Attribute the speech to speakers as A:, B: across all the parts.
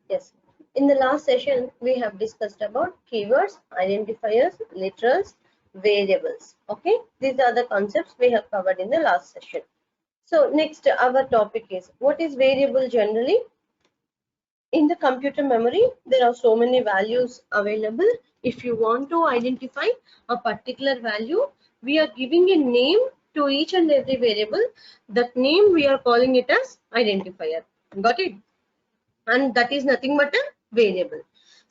A: Yes. In the last session, we have discussed about keywords, identifiers, literals, variables. Okay. These are the concepts we have covered in the last session. So next, our topic is what is variable generally? In the computer memory, there are so many values available. If you want to identify a particular value, we are giving a name to each and every variable. That name we are calling it as identifier. Got it? And that is nothing but a variable.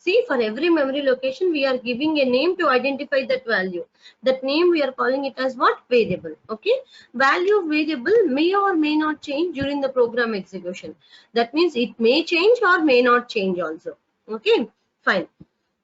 A: See, for every memory location, we are giving a name to identify that value. That name we are calling it as what? Variable. Okay. Value of variable may or may not change during the program execution. That means it may change or may not change also. Okay. Fine.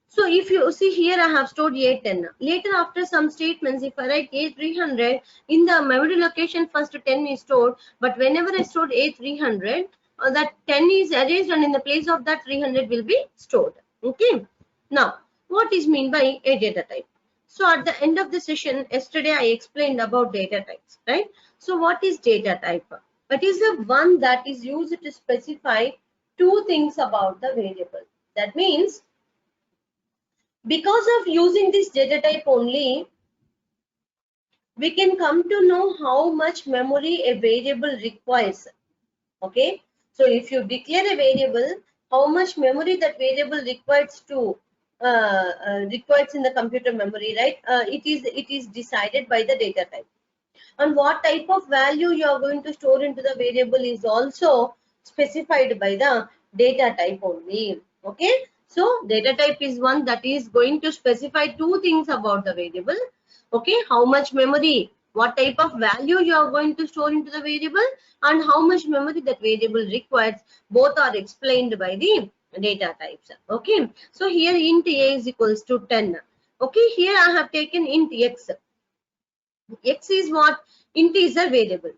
A: So if you see here, I have stored A10. Later, after some statements, if I write A300, in the memory location, first 10 is stored. But whenever I stored A300, that 10 is erased, and in the place of that 300 will be stored. Okay. Now, what is mean by a data type? So at the end of the session, yesterday I explained about data types, right? So what is data type? It is the one that is used to specify two things about the variable. That means, because of using this data type only, we can come to know how much memory a variable requires. Okay, so if you declare a variable, how much memory that variable requires to requires in the computer memory, right? It is decided by the data type, and what type of value you are going to store into the variable is also specified by the data type only. Okay, so data type is one that is going to specify two things about the variable. Okay, how much memory, what type of value you are going to store into the variable, and how much memory that variable requires. Both are explained by the data types. Okay, so here int a is equals to 10. Okay, here I have taken int x. X is what? Integer variable.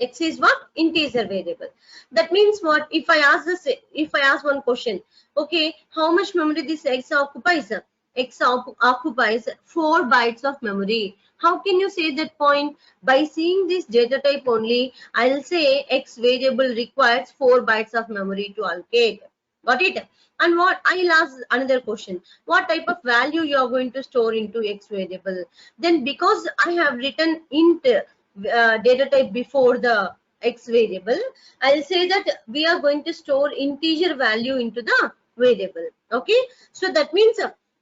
A: X is what? Integer variable. That means what? If I ask this, if I ask one question, okay, how much memory this X occupies? X occupies 4 bytes of memory. How can you say that point? By seeing this data type only, I'll say X variable requires 4 bytes of memory to allocate. Got it? And what I'll ask another question, what type of value you are going to store into X variable? Then because I have written int data type before the X variable, I'll say that we are going to store integer value into the variable. Okay, so that means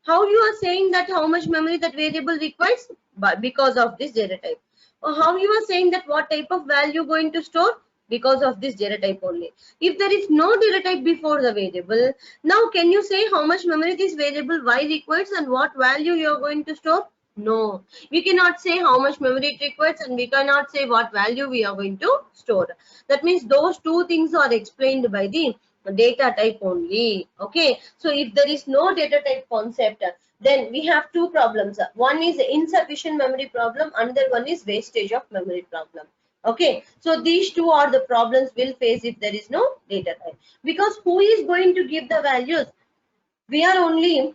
A: how you are saying that how much memory that variable requires? But because of this data type. Or how you are saying that what type of value going to store? Because of this data type only. If there is no data type before the variable, now can you say how much memory this variable y requires and what value you are going to store? No, we cannot say how much memory it requires, and we cannot say what value we are going to store. That means those two things are explained by the data type only. Okay, so if there is no data type concept, then we have two problems. One is insufficient memory problem, another one is wastage of memory problem. Okay, so these two are the problems we'll face if there is no data type. Because who is going to give the values? We are only,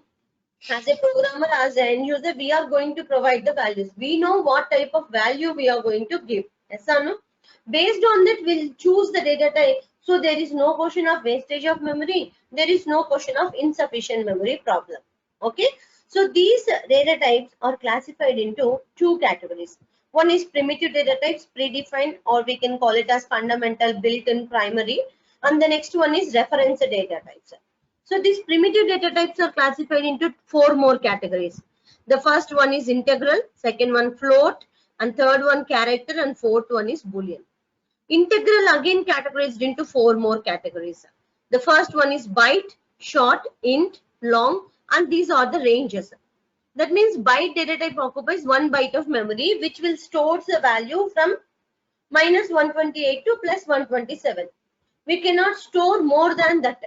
A: as a programmer, as an end user, we are going to provide the values. We know what type of value we are going to give. Yes or no? Based on that, we'll choose the data type. So there is no question of wastage of memory. There is no question of insufficient memory problem. Okay. So these data types are classified into two categories. One is primitive data types, predefined, or we can call it as fundamental, built-in, primary. And the next one is reference data types. So these primitive data types are classified into four more categories. The first one is integral, second one float, and third one character, and fourth one is boolean. Integral again categorized into four more categories. The first one is byte, short, int, long, and these are the ranges. That means byte data type occupies 1 byte of memory, which will store the value from minus 128 to plus 127. We cannot store more than that.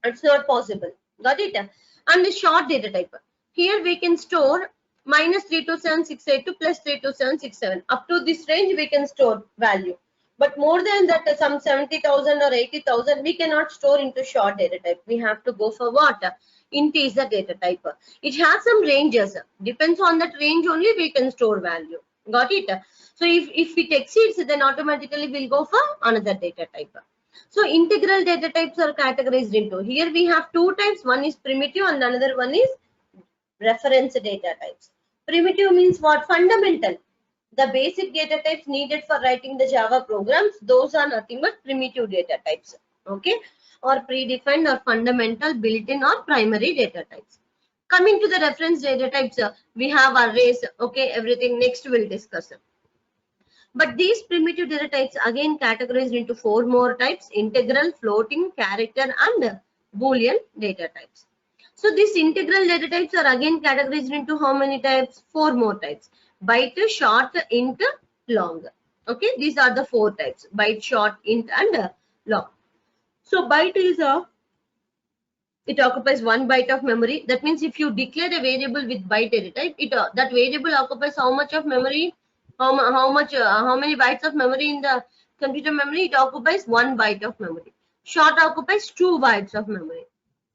A: It's not possible. Got it? And the short data type. Here we can store minus 32768 to plus 32767. Up to this range we can store value. But more than that, some 70,000 or 80,000, we cannot store into short data type. We have to go for what? Integer data type. It has some ranges. Depends on that range only we can store value. Got it? So if it exceeds, then automatically we'll go for another data type. So integral data types are categorized into, here we have two types, one is primitive and another one is reference data types. Primitive means what? Fundamental. The basic data types needed for writing the Java programs, those are nothing but primitive data types. Okay, or predefined or fundamental, built-in or primary data types. Coming to the reference data types, we have arrays. Okay, everything next we'll discuss. But these primitive data types again categorized into four more types: integral, floating, character, and Boolean data types. So these integral data types are again categorized into how many types? Four more types: byte, short, int, long. Okay, these are the four types: byte, short, int, and long. So byte is it occupies 1 byte of memory. That means if you declare a variable with byte data type, that variable occupies how much of memory? How many bytes of memory in the computer memory? It occupies 1 byte of memory. Short occupies 2 bytes of memory.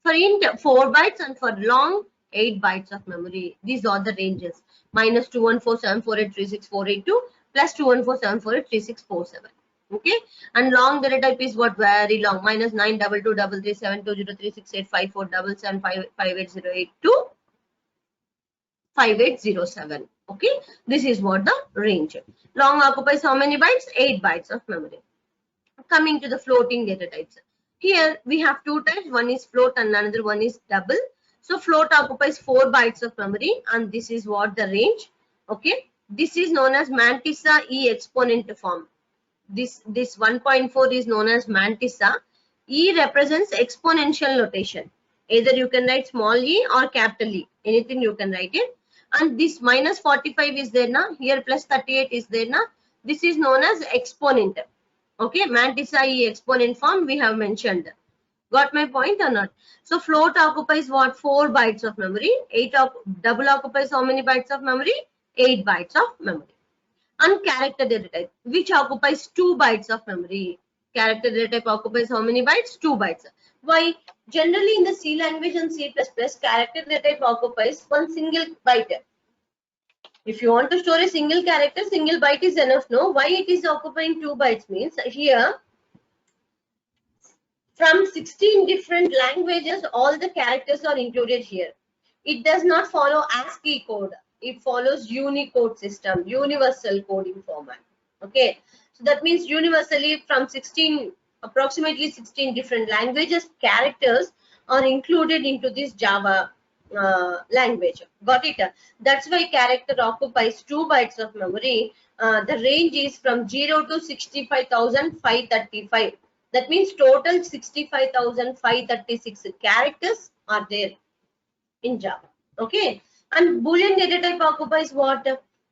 A: For int, 4 bytes, and for long, 8 bytes of memory. These are the ranges: minus 21474836482 plus 21474836447. Okay, and long data type is what? Very long: minus 922337203368547775808 5807. Okay, this is what the range. Long occupies how many bytes? 8 bytes of memory. Coming to the floating data types, here we have two types, one is float and another one is double. So float occupies 4 bytes of memory, and this is what the range. Okay, this is known as Mantissa E exponent form. This 1.4 is known as Mantissa. E represents exponential notation. Either you can write small e or capital E, anything you can write it. And this minus 45 is there now, here plus 38 is there now. This is known as exponent. Okay, Mantissa E exponent form we have mentioned. Got my point or not? So float occupies what? 4 bytes of memory. Double occupies how many bytes of memory? 8 bytes of memory. And character data type, which occupies 2 bytes of memory. Character data type occupies how many bytes? 2 bytes. Why? Generally in the C language and C++, character data type occupies one single byte. If you want to store a single character, single byte is enough. No, why it is occupying 2 bytes means here from 16 different languages, all the characters are included here. It does not follow ASCII code. It follows Unicode system, universal coding format. Okay, so that means universally from approximately 16 different languages, characters are included into this Java language. Got it? That's why character occupies 2 bytes of memory. The range is from 0 to 65,535. That means total 65,536 characters are there in Java. Okay, and Boolean data type occupies what?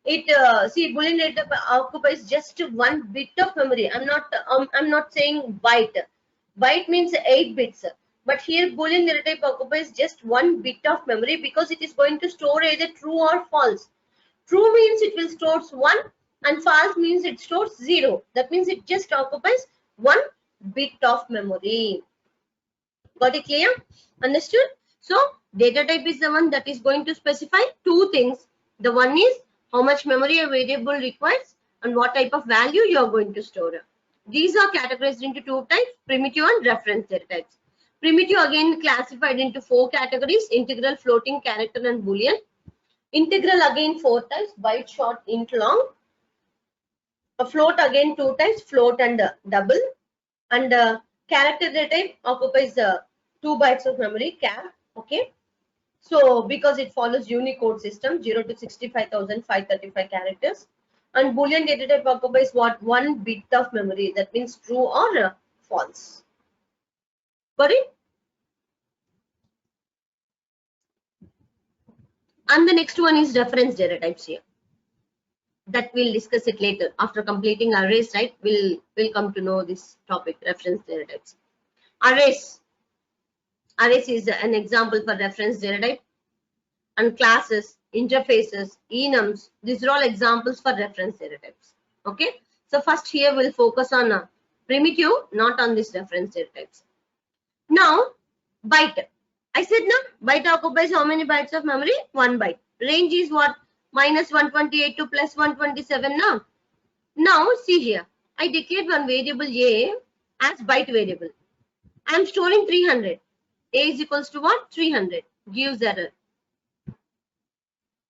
A: See, Boolean data type occupies just 1 bit of memory. I'm not saying byte. Byte means 8 bits. But here Boolean data type occupies just 1 bit of memory because it is going to store either true or false. True means it will store 1 and false means it stores 0. That means it just occupies 1 bit of memory. Got it clear? Understood? So data type is the one that is going to specify two things. The one is how much memory a variable requires and what type of value you are going to store. These are categorized into two types: primitive and reference data types. Primitive again classified into 4 categories: integral, floating, character, and Boolean. Integral again 4 types: byte, short, int, long. A float again 2 types: float and double. And character data type occupies 2 bytes of memory, char. Okay, so because it follows Unicode system, 0 to 65,535 characters. And Boolean data type occupies what? 1 bit of memory. That means true or false. Got it? And the next one is reference data types here. That we'll discuss it later after completing arrays, right? We'll come to know this topic, reference data types. Arrays is an example for reference data type. And classes, interfaces, enums, these are all examples for reference data types. Okay, so first here we'll focus on primitive, not on this reference data types. Now byte, I said no, byte occupies how many bytes of memory? 1 byte. Range is what? Minus 128 to plus 127 now. Now see here, I declared one variable a as byte variable. I am storing 300. A is equals to what? 300. Gives error.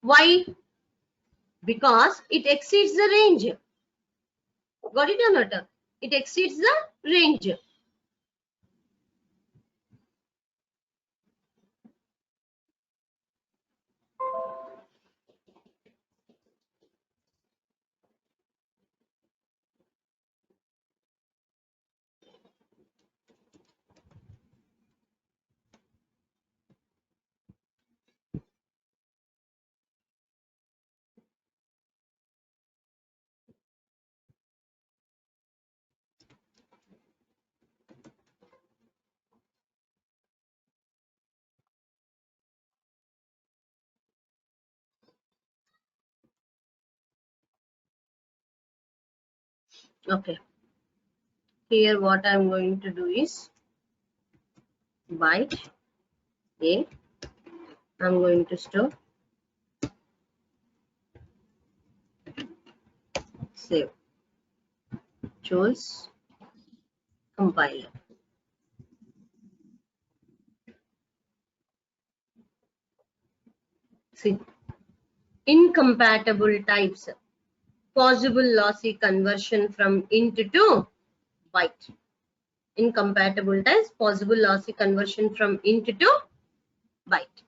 A: Why? Because it exceeds the range. Got it or not? It exceeds the range. Okay. Here what I am going to do is byte A. I am going to store, save, choose, compiler. See, incompatible types, possible lossy conversion from int to byte. Incompatible types, possible lossy conversion from int to byte.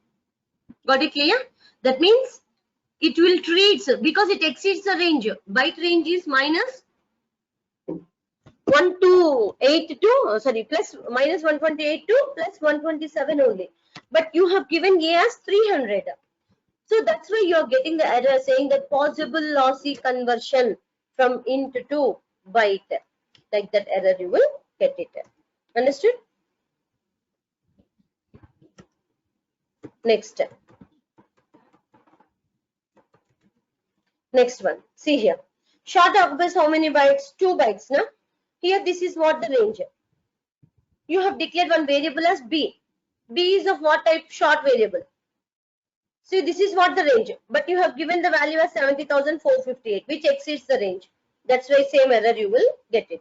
A: Got it clear? That means it will treat, because it exceeds the range. Byte range is minus 128 to, sorry, plus minus 128 to plus 127 only. But you have given A as 300. So that's why you're getting the error saying that possible lossy conversion from int to byte. Like that error you will get it. Understood? Next. Next one. See here. Short occupies how many bytes? 2 bytes. No? Here this is what the range. You have declared one variable as B. B is of what type? Short variable. See, this is what the range, but you have given the value as 70,458, which exceeds the range. That's why same error you will get it.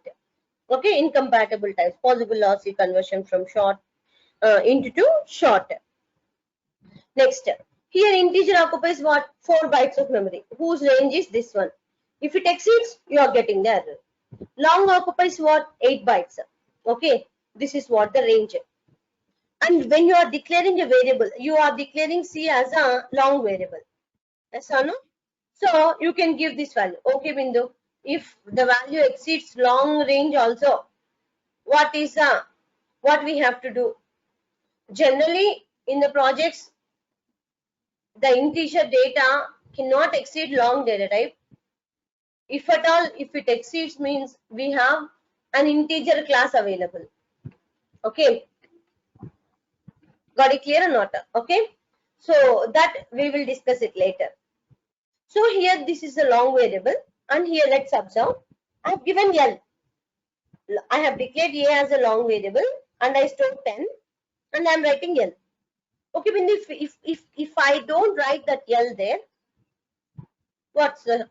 A: Okay, incompatible types, possible lossy conversion from short into short. Next, here integer occupies what? 4 bytes of memory, whose range is this one. If it exceeds, you are getting the error. Long occupies what? 8 bytes. Okay, this is what the range. And when you are declaring a variable, you are declaring C as a long variable. Yes or no? So you can give this value. Okay, Bindu. If the value exceeds long range also, what we have to do? Generally, in the projects, the integer data cannot exceed long data type. If at all, if it exceeds, means we have an integer class available. Okay. Got it clear or not? Okay. So that we will discuss it later. So here this is a long variable, and here let's observe. I have given L. I have declared A as a long variable, and I stored 10, and I am writing L. Okay, if I don't write that L there, what's the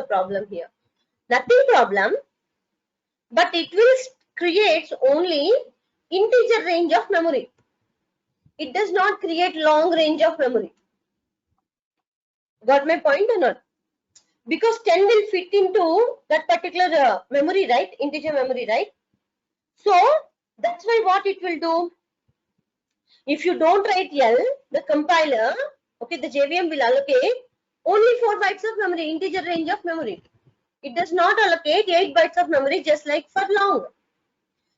A: problem here? Nothing problem, but it will create only integer range of memory. It does not create long range of memory. Got my point or not? Because 10 will fit into that particular memory, right? Integer memory, right? So that's why what it will do. If you don't write L, the compiler, okay, the JVM will allocate only 4 bytes of memory, integer range of memory. It does not allocate 8 bytes of memory just like for long.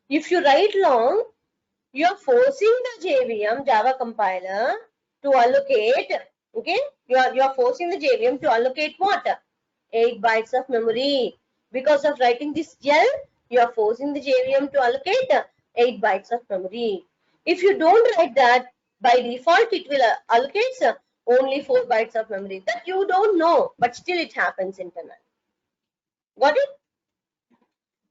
A: If you write long, you are forcing the JVM, Java compiler, to allocate, okay, you are forcing the JVM to allocate what? 8 bytes of memory. Because of writing this L, you are forcing the JVM to allocate 8 bytes of memory. If you don't write that, by default it will allocate only 4 bytes of memory. That you don't know, but still it happens internally. Got it?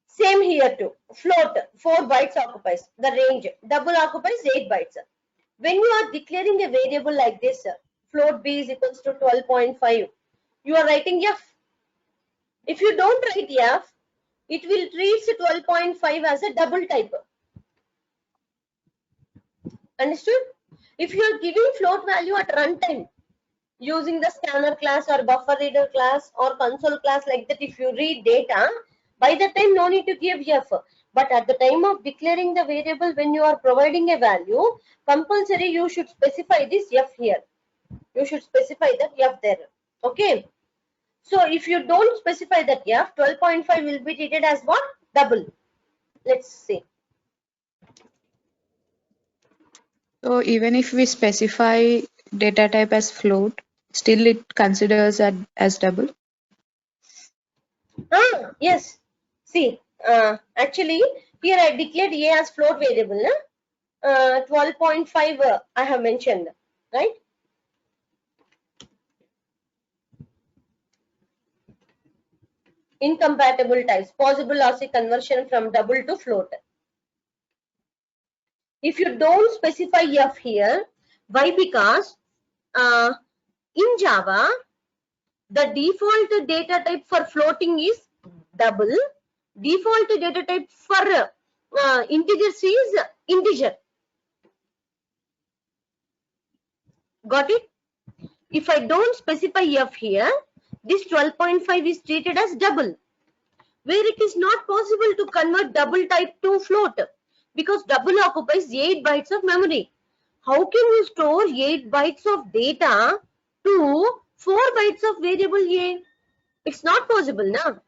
A: Same here too. Float, 4 bytes occupies the range. Double occupies 8 bytes. When you are declaring a variable like this, float B is equals to 12.5, you are writing F. If you don't write F, it will treat 12.5 as a double type. Understood? If you are giving float value at runtime using the scanner class or buffer reader class or console class like that, if you read data, by the time no need to give f. But at the time of declaring the variable, when you are providing a value, compulsory you should specify this f here. You should specify that f there. Okay. So if you don't specify that f, 12.5 will be treated as what? Double. Let's see.
B: So even if we specify data type as float, still it considers as double?
A: Yes. See, actually here I declared a as float variable. 12.5 I have mentioned, right? Incompatible types, possible lossy conversion from double to float. If you don't specify f here, why? Because in Java, the default data type for floating is double. Default data type for integers is integer. Got it? If I don't specify f here, this 12.5 is treated as double, where it is not possible to convert double type to float because double occupies 8 bytes of memory. How can you store 8 bytes of data to 4 bytes of variable a? It's not possible now.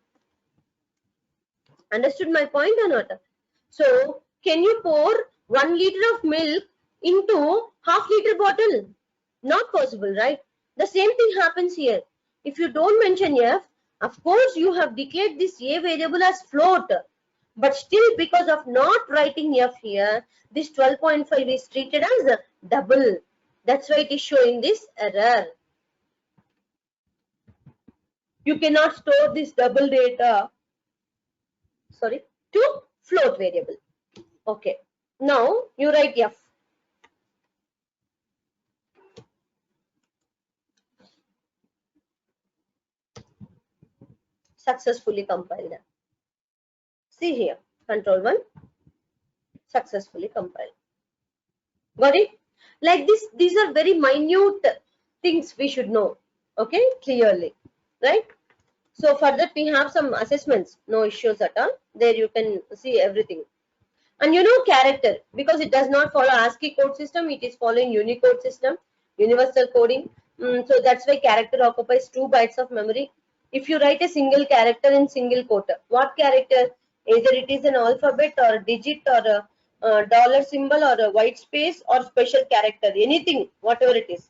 A: Understood my point or not? So, can you pour 1 liter of milk into half-liter bottle? Not possible, right? The same thing happens here. If you don't mention f, of course you have declared this a variable as float, but still because of not writing f here, this 12.5 is treated as a double. That's why it is showing this error. You cannot store this double data, sorry, to float variable. Okay. Now you write f. Successfully compiled. See here, control 1, successfully compiled. Got it? Like this, these are very minute things we should know, okay, clearly, right? So for that we have some assessments, no issues at all. There you can see everything. And you know character, because it does not follow ASCII code system, it is following Unicode system, universal coding. So that's why character occupies 2 bytes of memory. If you write a single character in single quote, what character? Either it is an alphabet or a digit or a dollar symbol or a white space or special character, anything, whatever it is.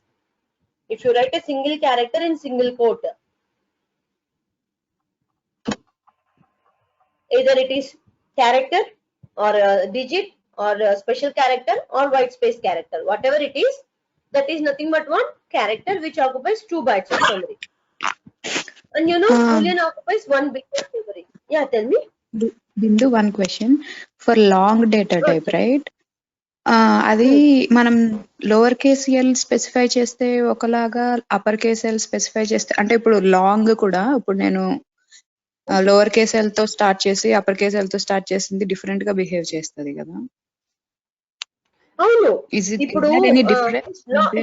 A: If you write a single character in single quote, either it is character or a digit or a special character or white space character, whatever it is, that is nothing but one character which occupies 2 bytes of memory. And you know, Boolean occupies 1 bit of memory. Yeah, tell me.
B: Bindu, one question. For long data type, right? అది మనం lower case L specify చేస్తే ఒకలాగా upper case L specify చేస్తే, అంటే ఇప్పుడు long కూడా ఇప్పుడు నేను లోవర్ కేస్ ఎల్ తో స్టార్ట్ చేసి అప్పర్ కేస్ ఎల్ తో స్టార్ట్ చేసింది డిఫరెంట్ గా బిహేవ్ చేస్తుంది కదా?
A: అవును.
B: ఇప్పుడు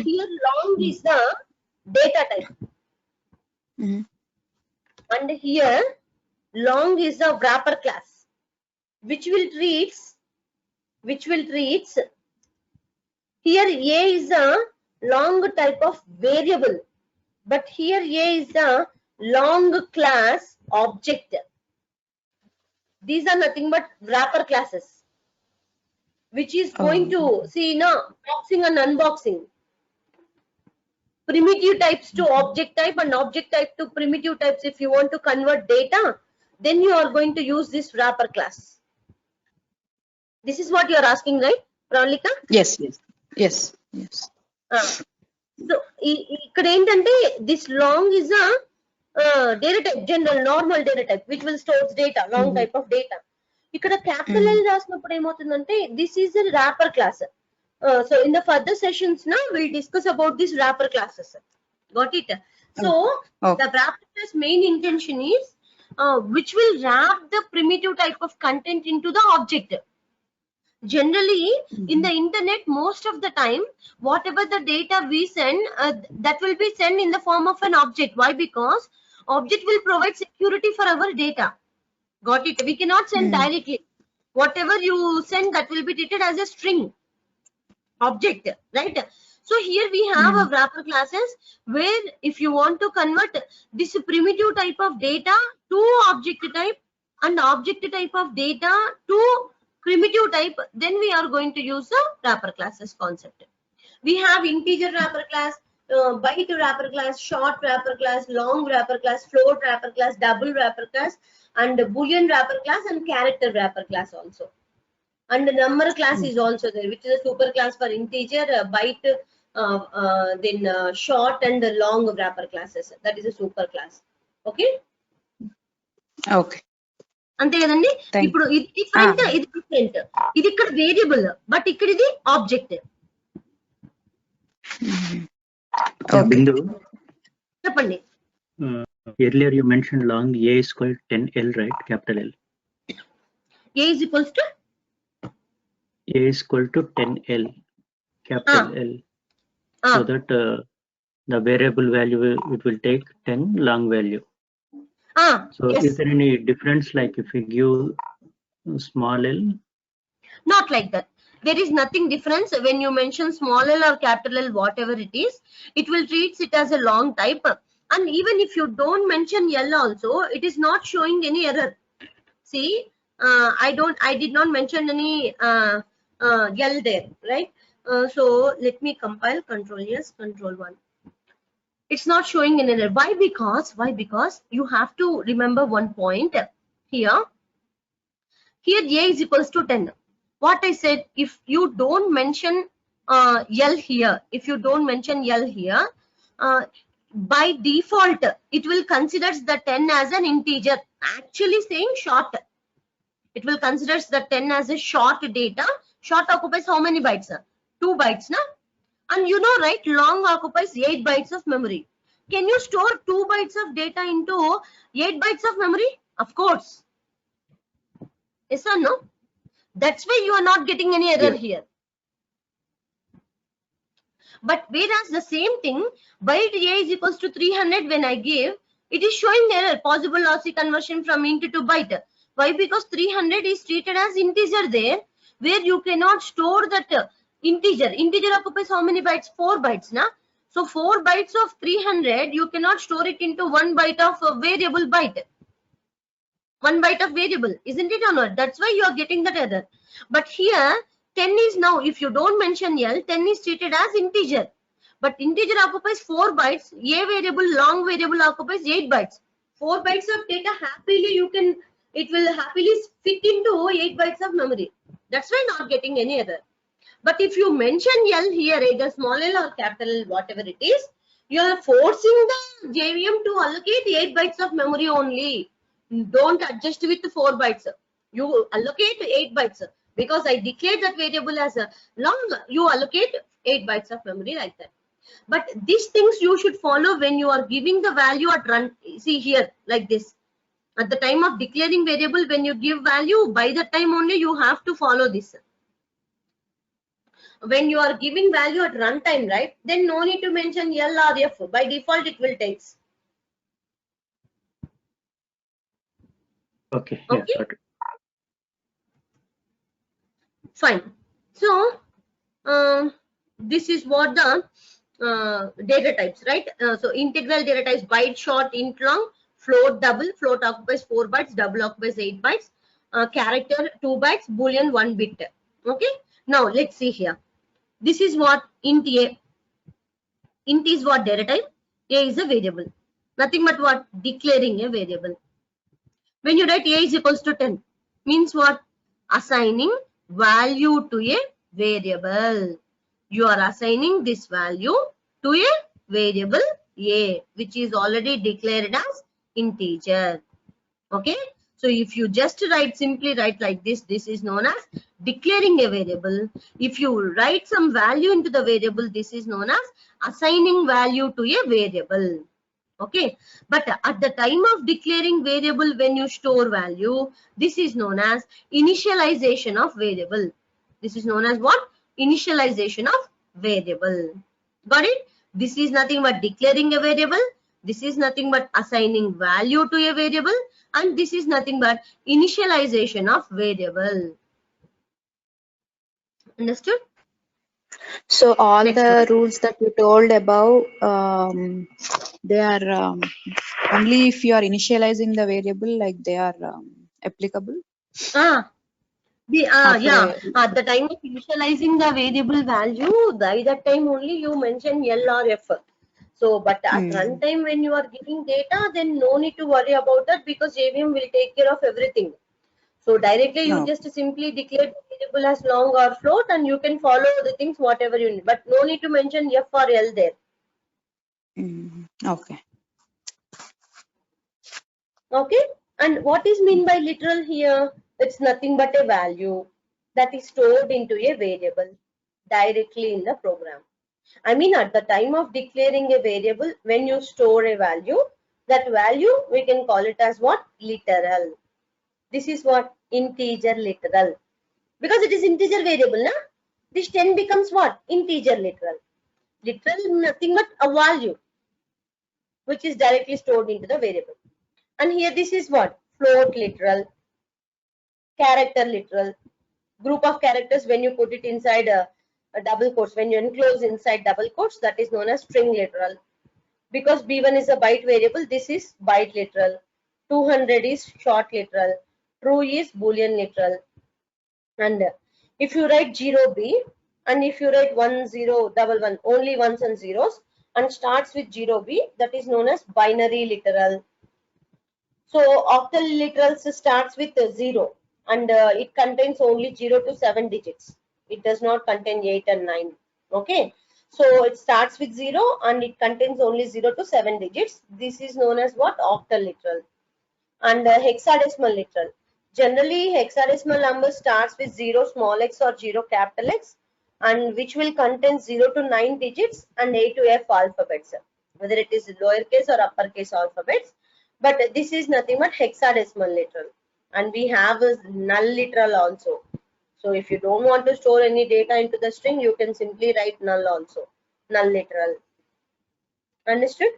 A: here long is the data type. And here long is the wrapper class, which will treats here a is a long type of variable, but here a is a long class object. These are nothing but wrapper classes, which is going to see now boxing and unboxing. Primitive types to object type and object type to primitive types. If you want to convert data, then you are going to use this wrapper class. This is what you are asking, right, Pravalika?
B: Yes.
A: So ikkada entante this long is a data type, general normal data type, which will store data, long type of data. Ikkada capital L rasnappudu emotundante this is a wrapper class. So in the further sessions now we'll discuss about these wrapper classes. Got it? So the wrapper class main intention is which will wrap the primitive type of content into the object. Generally, in the internet, most of the time, whatever the data we send, that will be sent in the form of an object. Why? Because object will provide security for our data. Got it? We cannot send directly. Whatever you send, that will be treated as a string object, right? So here we have a wrapper classes where if you want to convert this primitive type of data to object type and object type of data to primitive type, then we are going to use the wrapper classes concept. We have integer wrapper class, byte wrapper class, short wrapper class, long wrapper class, float wrapper class, double wrapper class, and boolean wrapper class, and character wrapper class also. And the number class is also there, which is a super class for integer, byte, then short and long wrapper classes. That is a super class. Okay.
B: Okay.
A: అంతే కదండి. ఇప్పుడు ఇది different, ఇది different. ఇది ఇక్కడ variable, but ఇక్కడ ఇది object.
C: Bindu,
A: చెప్పండి.
C: earlier you mentioned long A is called 10L, right? Capital L.
A: A is equals to?
C: A is equal to 10L, capital L. So that the variable value, it will take 10 long value. So
A: yes.
C: Is there any difference, like if you give small l?
A: Not like that. There is nothing difference when you mention small l or capital L, whatever it is, it will treat it as a long type. And even if you don't mention L also, it is not showing any error. See, I did not mention any L there, right? So let me compile. Control yes, control 1. It's not showing an error. Why? Because you have to remember one point here. Here A is equals to 10. What I said, if you don't mention L here, by default, it will consider the 10 as an integer. Actually saying short. It will consider the 10 as a short data. Short occupies how many bytes? 2 bytes, na? And you know, right, long occupies 8 bytes of memory. Can you store 2 bytes of data into 8 bytes of memory? Of course. Yes or no? That's why you are not getting any error here. But whereas the same thing, byte A is equals to 300 when I give, it is showing error, possible lossy conversion from int to byte. Why? Because 300 is treated as integer there, where you cannot store that integer. Integer occupies how many bytes? 4 bytes, na? So 4 bytes of 300, you cannot store it into 1 byte of variable byte. 1 byte of variable, isn't it or not? That's why you are getting that error. But here, 10 is now, if you don't mention L, 10 is treated as integer. But integer occupies 4 bytes, A variable, long variable occupies 8 bytes. 4 bytes of data happily it will happily fit into 8 bytes of memory. That's why not getting any error. But if you mention L here, either small l or capital L, whatever it is, you are forcing the JVM to allocate 8 bytes of memory only. Don't adjust with 4 bytes. You allocate 8 bytes. Because I declared that variable as a long, you allocate 8 bytes of memory like that. But these things you should follow when you are giving the value at run. See here, like this. At the time of declaring variable, when you give value, by the time only you have to follow this. When you are giving value at runtime, right, then no need to mention L or F. By default, it will take.
C: Okay.
A: Okay.
C: Yeah, got it.
A: Fine. So this is what the data types, right? So integral data types: byte, short, int, long, float, double. Float occupies 4 bytes, double occupies 8 bytes. Character 2 bytes, boolean 1 bit. Okay. Now let's see here. This is what int A. Int is what data type? A is a variable. Nothing but what? Declaring a variable. When you write A is equals to 10, means what? Assigning value to a variable. You are assigning this value to a variable A, which is already declared as integer. Okay. So if you just simply write like this, this is known as declaring a variable. If you write some value into the variable, this is known as assigning value to a variable. Okay, but at the time of declaring variable when you store value, this is known as initialization of variable. This is known as what? Initialization of variable. Got it? This is nothing but declaring a variable. This is nothing but assigning value to a variable, and this is nothing but initialization of variable. Understood?
B: So all
A: Next
B: the
A: one.
B: rules that you told above, they are only if you are initializing the variable, like they are applicable.
A: Yeah, at the time of initializing the variable value, by that time only you mention L or F. So, but at runtime when you are giving data, then no need to worry about that because JVM will take care of everything. So directly you
B: No.
A: just simply declare the variable as long or float and you can follow the things whatever you need. But no need to mention F or L there.
B: Okay.
A: Okay. And what is mean by literal here? It's nothing but a value that is stored into a variable directly in the program. I mean, at the time of declaring a variable, when you store a value, that value we can call it as what? Literal. This is what? Integer literal. Because it is integer variable, na? This 10 becomes what? Integer literal. Literal nothing but a value which is directly stored into the variable. And here this is what? Float literal, character literal, group of characters when you put it inside a double quotes, when you enclose inside double quotes, that is known as string literal. Because B1 is a byte variable, this is byte literal. 200 is short literal. True is boolean literal. And if you write 0B and if you write 1011, only ones and zeros, and starts with 0B, that is known as binary literal. So octal literals starts with 0 and it contains only 0 to 7 digits. It does not contain 8 and 9. Okay. So it starts with 0 and it contains only 0 to 7 digits. This is known as what? Octal literal. And hexadecimal literal. Generally, hexadecimal number starts with 0 small x or 0 capital X, and which will contain 0 to 9 digits and A to F alphabets, whether it is lowercase or uppercase alphabets. But this is nothing but hexadecimal literal. And we have a null literal also. So if you don't want to store any data into the string, you can simply write null also. Null literal. Understood?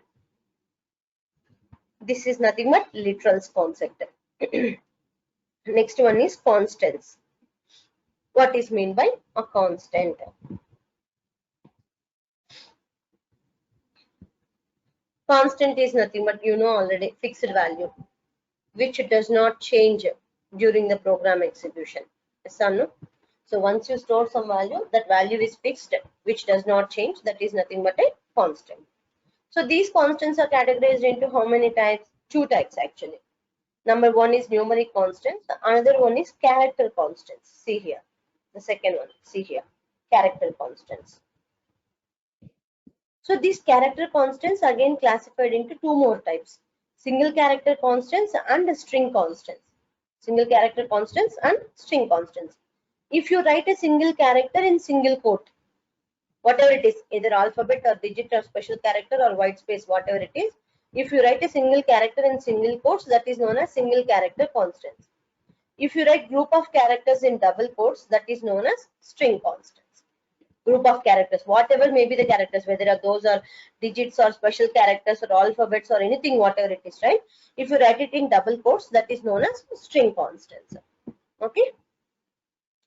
A: This is nothing but literals concept. Next one is constants. What is meant by a constant? Constant is nothing but already fixed value, which does not change during the program execution. Yes or no? So once you store some value, that value is fixed, which does not change. That is nothing but a constant. So these constants are categorized into how many types? 2 types actually. Number one is numeric constants. The another one is character constants. See here. The second one. See here. Character constants. So these character constants again classified into 2 more types. Single character constants and string constants. Single character constants and string constants. If you write a single character in single quote, whatever it is, either alphabet or digit or special character or white space, whatever it is, if you write a single character in single quotes, that is known as single character constants. If you write group of characters in double quotes, that is known as string constants. Group of characters, whatever may be the characters, whether those are digits or special characters or alphabets or anything, whatever it is, right? If you write it in double quotes, that is known as string constants. Okay.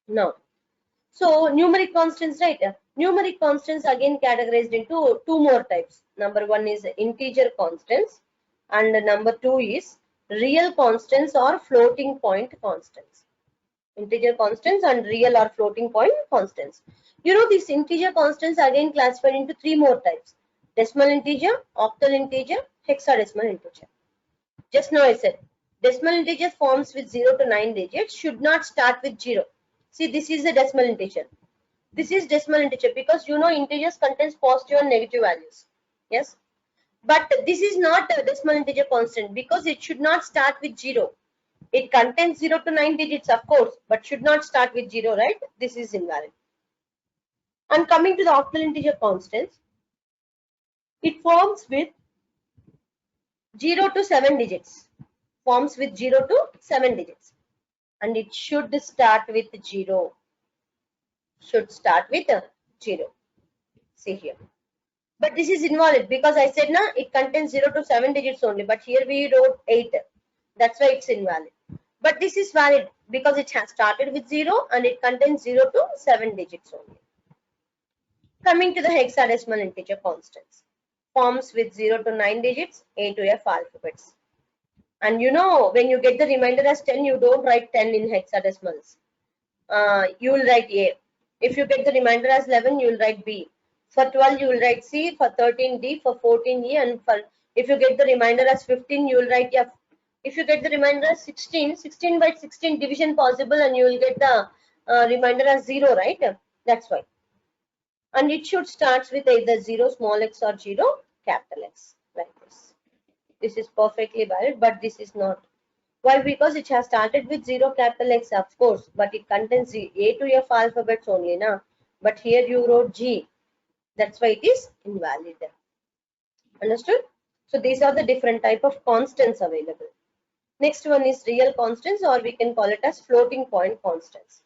A: Now, so numeric constants, right? Numeric constants again categorized into 2 more types. Number one is integer constants, and number 2 is real constants or floating point constants. Integer constants and real or floating point constants. These integer constants again classified into 3 more types: decimal integer, octal integer, hexadecimal integer. Just now I said decimal integer forms with 0 to 9 digits should not start with 0. See, this is a decimal integer. This is decimal integer because integers contains positive and negative values. Yes. But this is not a decimal integer constant because it should not start with 0. It contains 0 to 9 digits, of course, but should not start with 0, right? This is invalid. And coming to the octal integer constants, it forms with 0 to 7 digits. Forms with 0 to 7 digits. And it should start with 0. Should start with 0. See here. But this is invalid because I said na it contains 0 to 7 digits only. But here we wrote 8. That's why it's invalid. But this is valid because it has started with 0 and it contains 0 to 7 digits only. Coming to the hexadecimal integer constants. Forms with 0 to 9 digits, A to F alphabets. And you know, when you get the remainder as 10, you don't write 10 in hexadecimals. You will write A. If you get the remainder as 11, you will write B. For 12, you will write C. For 13, D. For 14, E. And for if you get the remainder as 15, you will write F. If you get the remainder as 16, 16 by 16 division possible, and you will get the remainder as 0, right? That's why. And it should start with either 0 small x or 0 capital X, like this. This is perfectly valid, but this is not. Why? Because it has started with 0 capital X, of course, but it contains A to F alphabets only, na? But here you wrote G. That's why it is invalid. Understood? So these are the different type of constants available. Next one is real constants, or we can call it as floating point constants.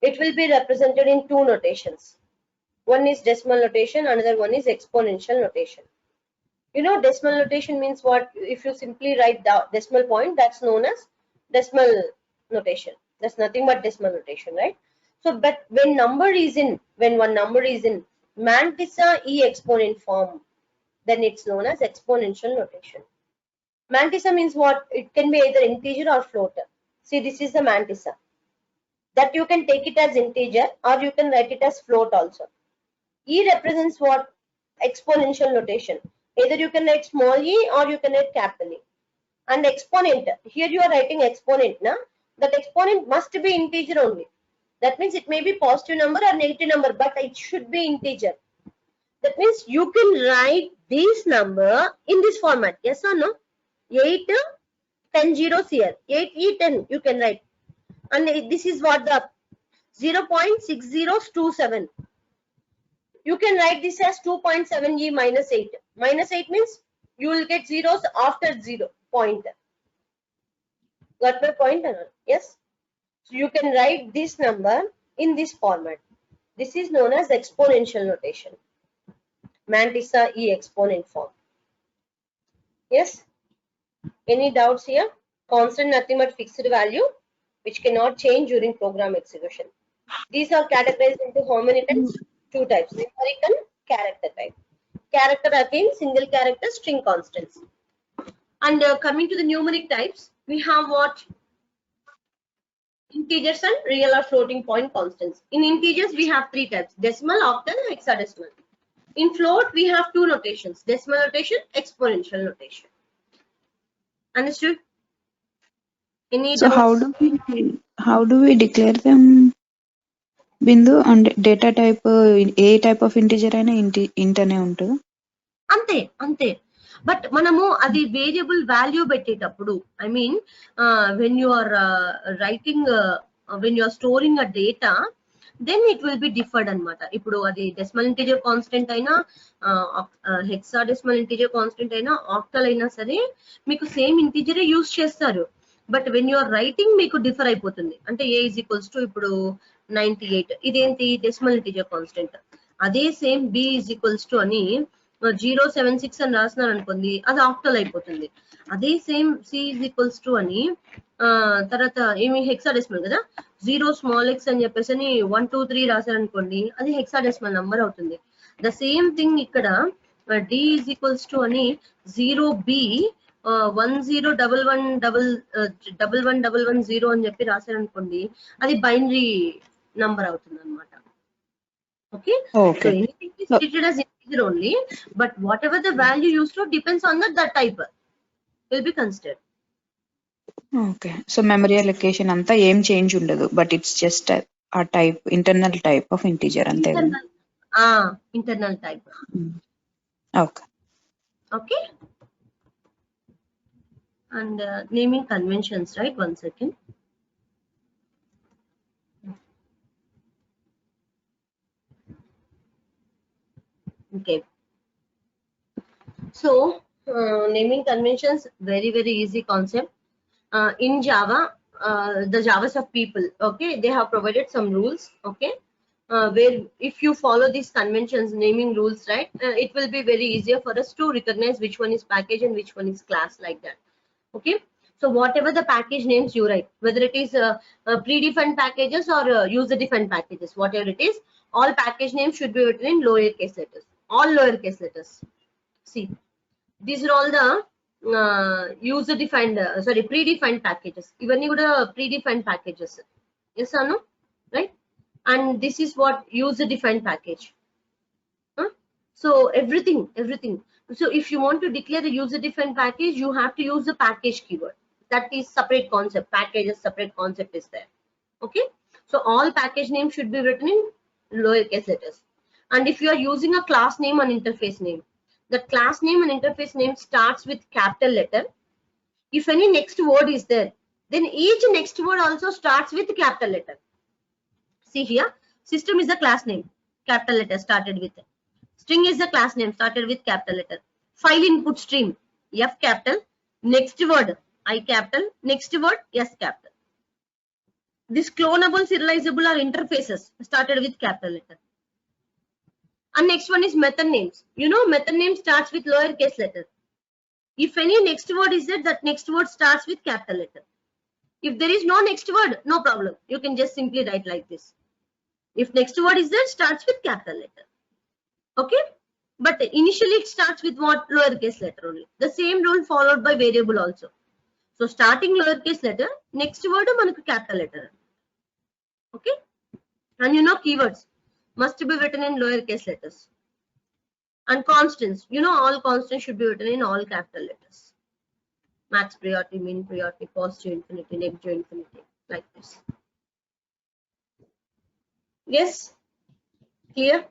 A: It will be represented in two notations. One is decimal notation, another one is exponential notation. You know, decimal notation means what? If you simply write the decimal point, that's known as decimal notation. That's nothing but decimal notation, right? So, but when one number is in mantissa e exponent form, then it's known as exponential notation. Mantissa means what? It can be either integer or float. See, this is the mantissa. That you can take it as integer or you can write it as float also. E represents what? Exponential notation. Either you can write small e or you can write capital E. And exponent, here you are writing exponent, na? That exponent must be integer only. That means it may be positive number or negative number, but it should be integer. That means you can write this number in this format. Yes or no? 8, 10 zeros here. 8, E, 10 you can write. And this is what the 0.6027. You can write this as 2.7 E minus 8. Minus 8 means you will get zeros after 0 point. Got my point or not? Yes. So you can write this number in this format. This is known as exponential notation. Mantissa E exponent form. Yes. Any doubts here? Constant nothing but fixed value which cannot change during program execution. These are categorized into how many types? Two types, numeric and character type. Character again, single character, string constants. And coming to the numeric types, we have what? Integers and real or floating point constants. In integers, we have three types: decimal, octal, and hexadecimal. In float, we have two notations: decimal notation, exponential notation. Understood? Any
B: So
A: doubts?
B: how do we declare them, Bindu? And data type A type of integer అయినా int అనే ఉంటుందా?
A: అంతే అంతే. But మనము అది variable value పెట్టేటప్పుడు, I mean when you are writing, when you are storing a data, then it will be differed అనమాట. ఇప్పుడు అది డెసిమల్ ఇంటిజర్ కాన్స్టెంట్ అయినా, హెక్సాడెసిమల్ ఇంటిజర్ కాన్స్టెంట్ అయినా, ఆక్టల్ అయినా సరే మీకు సేమ్ ఇంటిజరే యూజ్ చేస్తారు. But when you are writing మీకు డిఫర్ అయిపోతుంది. అంటే ఏ ఈజ్ ఈక్వల్స్ టు ఇప్పుడు 98, ఇదేంటి డెసిమల్ ఇంటిజర్ కాన్స్టెంట్. అదే same B is equals to అని 076 అని రాసినారు అనుకోండి, అది ఆక్టల్ అయిపోతుంది. అదే same C is equals to అని తర్వాత ఏమి హెక్సాడెసిమల్ కదా, 0 స్మాల్ ఎక్స్ అని చెప్పేసి 1 2 3 రాశారనుకోండి, అది హెక్సాడెసిమల్ నంబర్ అవుతుంది. ద సేమ్ థింగ్ ఇక్కడ డి ఈజ్ ఈక్వల్స్ టు అని 0B 10111110 అని చెప్పి రాశారనుకోండి, అది బైనరీ నంబర్ అవుతుంది అనమాట. Okay. So anything is treated as integer only, but whatever the value used to depends on that type will be considered.
B: Okay. So memory allocation అంతా ఏం change ఉండదు, but it's just a type, internal type of integer అంతే.
A: Internal type.
B: Okay.
A: Okay. And naming conventions, right? One second. Okay. So Naming conventions, very easy concept. In Java, the Javas of people, okay, they have provided some rules, okay, where if you follow these conventions, naming rules, right, it will be very easier for us to recognize which one is package and which one is class, like that. Okay, so whatever the package names you write, whether it is predefined packages or user-defined packages, whatever it is, all package names should be written in lowercase letters, all lowercase letters. See, these are all the user-defined, predefined packages. Even you predefined packages, yes or no, right? And this is what user-defined package. So everything. So if you want to declare a user-defined package, you have to use the package keyword. That is separate concept. Packages separate concept is there. Okay. So all package names should be written in lowercase letters. And if you are using a class name and interface name, the class name and interface name starts with capital letter. If any next word is there, then each next word also starts with capital letter. See here, system is the class name, capital letter started with it. String is the class name, started with capital letter. File input stream, F capital. Next word, I capital. Next word, S capital. This clonable, serializable are interfaces, started with capital letter. And next one is method names. You know, method name starts with lowercase letter. If any next word is there, that next word starts with capital letter. If there is no next word, no problem. You can just simply write like this. If next word is there, starts with capital letter. Okay, but initially it starts with what? Lowercase letter only. The same rule followed by variable also. So starting lowercase letter, next word manaku capital letter. Okay, and you know keywords must be written in lowercase letters. And constants, you know, all constants should be written in all capital letters. Max priority, min priority, positive infinity, negative infinity, like this. Yes, clear?